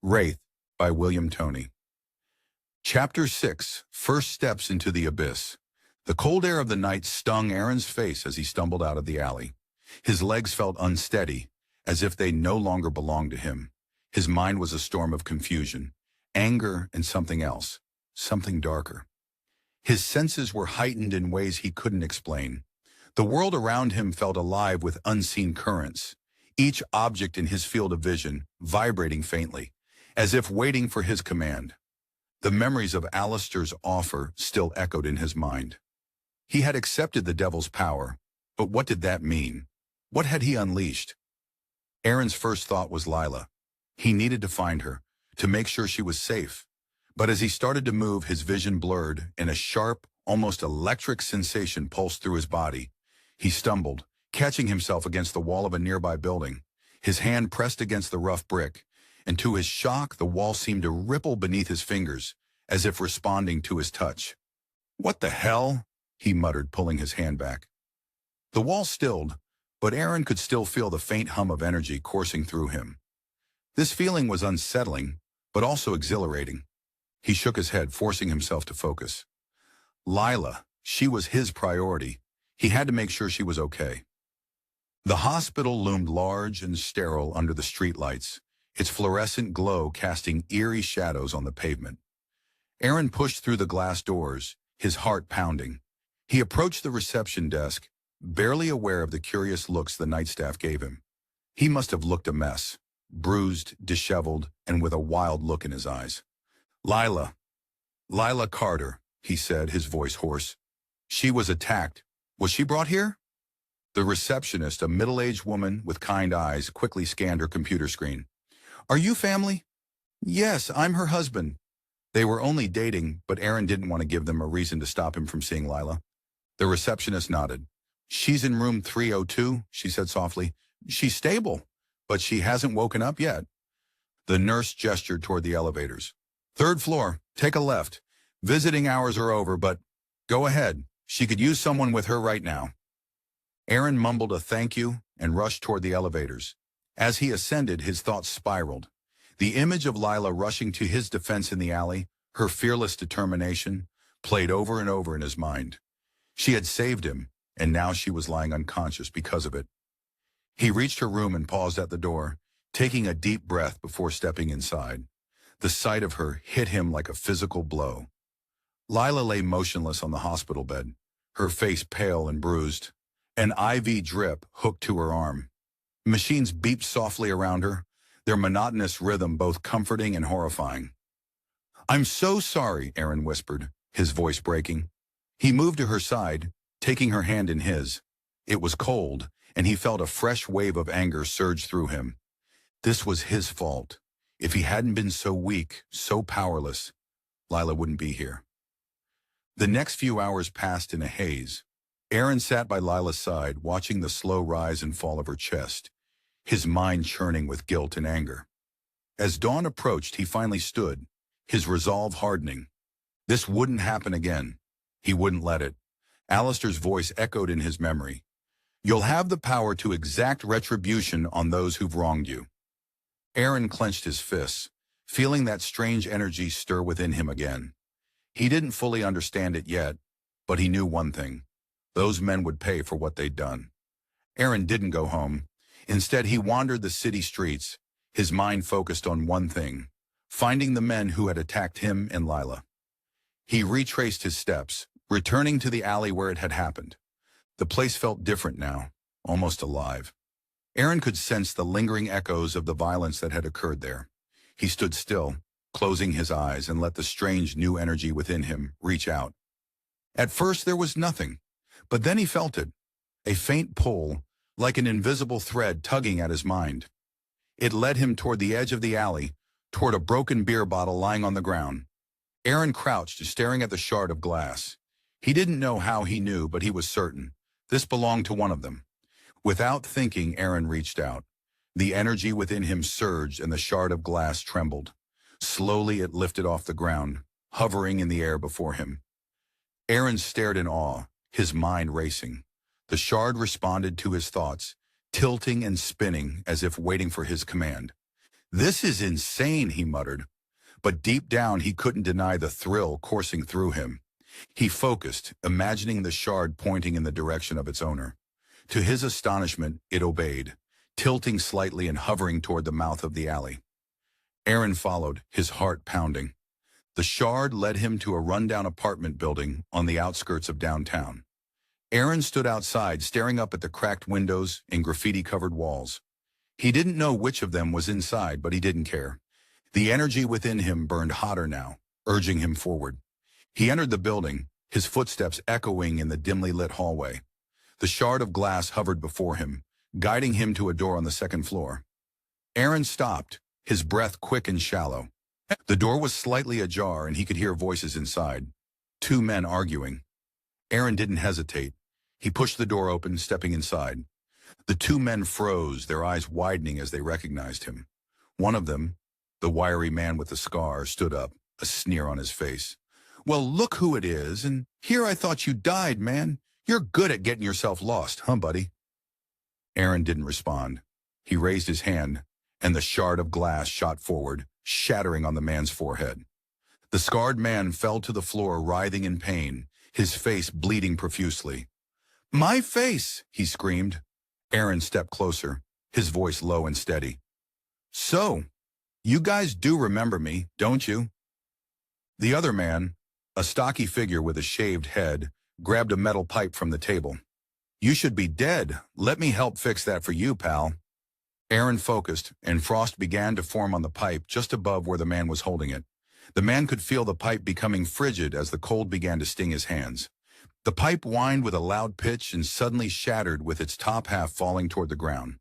Wraith by William Toney. Chapter 6. First Steps into the Abyss. The cold air of the night stung Aaron's face as he stumbled out of the alley. His legs felt unsteady, as if they no longer belonged to him. His mind was a storm of confusion, anger, and something else, something darker. His senses were heightened in ways he couldn't explain. The world around him felt alive with unseen currents, each object in his field of vision vibrating faintly, as if waiting for his command. The memories of Allistor's offer still echoed in his mind. He had accepted the devil's power, but what did that mean? What had he unleashed? Aaron's first thought was Lilah. He needed to find her, to make sure she was safe. But as he started to move, his vision blurred, and a sharp, almost electric sensation pulsed through his body. He stumbled, catching himself against the wall of a nearby building. His hand pressed against the rough brick, and to his shock, the wall seemed to ripple beneath his fingers, as if responding to his touch. "What the hell?" he muttered, pulling his hand back. The wall stilled, but Aaron could still feel the faint hum of energy coursing through him. This feeling was unsettling, but also exhilarating. He shook his head, forcing himself to focus. Lilah, she was his priority. He had to make sure she was okay. The hospital loomed large and sterile under the streetlights, its fluorescent glow casting eerie shadows on the pavement. Aaron pushed through the glass doors, his heart pounding. He approached the reception desk, barely aware of the curious looks the night staff gave him. He must have looked a mess, bruised, disheveled, and with a wild look in his eyes. "Lilah Carter," he said, his voice hoarse. "She was attacked. Was she brought here?" The receptionist, a middle-aged woman with kind eyes, quickly scanned her computer screen. "Are you family?" "Yes, I'm her husband." They were only dating, but Aaron didn't want to give them a reason to stop him from seeing Lilah. The receptionist nodded. "She's in room 302, she said softly. "She's stable, but she hasn't woken up yet." The nurse gestured toward the elevators. "Third floor, take a left. Visiting hours are over, but go ahead. She could use someone with her right now." Aaron mumbled a thank you and rushed toward the elevators. As he ascended, his thoughts spiraled. The image of Lilah rushing to his defense in the alley, her fearless determination, played over and over in his mind. She had saved him, and now she was lying unconscious because of it. He reached her room and paused at the door, taking a deep breath before stepping inside. The sight of her hit him like a physical blow. Lilah lay motionless on the hospital bed, her face pale and bruised, an IV drip hooked to her arm. Machines beeped softly around her, their monotonous rhythm both comforting and horrifying. "I'm so sorry," Aaron whispered, his voice breaking. He moved to her side, taking her hand in his. It was cold, and he felt a fresh wave of anger surge through him. This was his fault. If he hadn't been so weak, so powerless, Lilah wouldn't be here. The next few hours passed in a haze. Aaron sat by Lilah's side, watching the slow rise and fall of her chest, his mind churning with guilt and anger. As dawn approached, he finally stood, his resolve hardening. This wouldn't happen again. He wouldn't let it. Allistor's voice echoed in his memory. "You'll have the power to exact retribution on those who've wronged you." Aaron clenched his fists, feeling that strange energy stir within him again. He didn't fully understand it yet, but he knew one thing. Those men would pay for what they'd done. Aaron didn't go home. Instead, he wandered the city streets, his mind focused on one thing, finding the men who had attacked him and Lilah. He retraced his steps, returning to the alley where it had happened. The place felt different now, almost alive. Aaron could sense the lingering echoes of the violence that had occurred there. He stood still, closing his eyes, and let the strange new energy within him reach out. At first there was nothing, but then he felt it, a faint pull, like an invisible thread tugging at his mind. It led him toward the edge of the alley, toward a broken beer bottle lying on the ground. Aaron crouched, staring at the shard of glass. He didn't know how he knew, but he was certain. This belonged to one of them. Without thinking, Aaron reached out. The energy within him surged, and the shard of glass trembled. Slowly it lifted off the ground, hovering in the air before him. Aaron stared in awe, his mind racing. The shard responded to his thoughts, tilting and spinning as if waiting for his command. "This is insane," he muttered. But deep down, he couldn't deny the thrill coursing through him. He focused, imagining the shard pointing in the direction of its owner. To his astonishment, it obeyed, tilting slightly and hovering toward the mouth of the alley. Aaron followed, his heart pounding. The shard led him to a rundown apartment building on the outskirts of downtown. Aaron stood outside, staring up at the cracked windows and graffiti-covered walls. He didn't know which of them was inside, but he didn't care. The energy within him burned hotter now, urging him forward. He entered the building, his footsteps echoing in the dimly lit hallway. The shard of glass hovered before him, guiding him to a door on the second floor. Aaron stopped, his breath quick and shallow. The door was slightly ajar and he could hear voices inside. Two men arguing. Aaron didn't hesitate. He pushed the door open, stepping inside. The two men froze, their eyes widening as they recognized him. One of them, the wiry man with the scar, stood up, a sneer on his face. "Well, look who it is, and here I thought you died, man. You're good at getting yourself lost, huh, buddy?" Aaron didn't respond. He raised his hand, and the shard of glass shot forward, shattering on the man's forehead. The scarred man fell to the floor, writhing in pain, his face bleeding profusely. "My face!" he screamed. Aaron stepped closer, his voice low and steady. "So, you guys do remember me, don't you?" The other man, a stocky figure with a shaved head, grabbed a metal pipe from the table. "You should be dead. Let me help fix that for you, pal." Aaron focused, and frost began to form on the pipe just above where the man was holding it. The man could feel the pipe becoming frigid as the cold began to sting his hands. The pipe whined with a loud pitch and suddenly shattered with its top half falling toward the ground.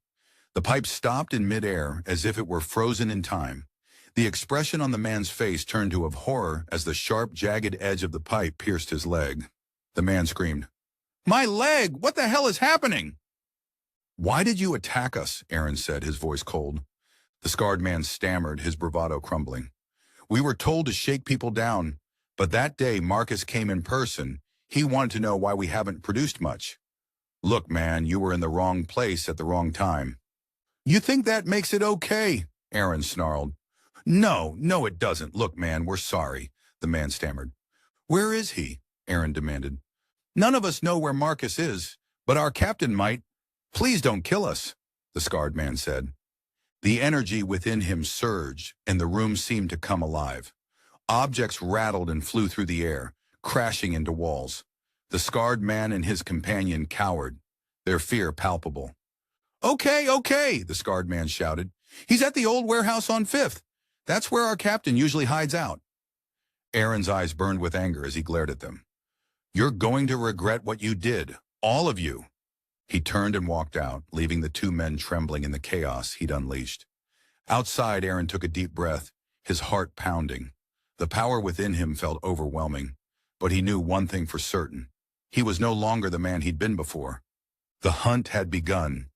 The pipe stopped in midair as if it were frozen in time. The expression on the man's face turned to of horror as the sharp, jagged edge of the pipe pierced his leg. The man screamed, "My leg! What the hell is happening?" "Why did you attack us?" Aaron said, his voice cold. The scarred man stammered, his bravado crumbling. "We were told to shake people down, but that day Marcus came in person. He wanted to know why we haven't produced much." "Look, man, you were in the wrong place at the wrong time." "You think that makes it okay?" Aaron snarled. No, it doesn't. Look, man, we're sorry," the man stammered. "Where is he?" Aaron demanded. "None of us know where Marcus is, but our captain might." "Please don't kill us," the scarred man said. The energy within him surged, and the room seemed to come alive. Objects rattled and flew through the air, crashing into walls. The scarred man and his companion cowered, their fear palpable. Okay, the scarred man shouted. "He's at the old warehouse on 5th. That's where our captain usually hides out." Aaron's eyes burned with anger as he glared at them. "You're going to regret what you did, all of you." He turned and walked out, leaving the two men trembling in the chaos he'd unleashed. Outside, Aaron took a deep breath, his heart pounding. The power within him felt overwhelming, but he knew one thing for certain. He was no longer the man he'd been before. The hunt had begun,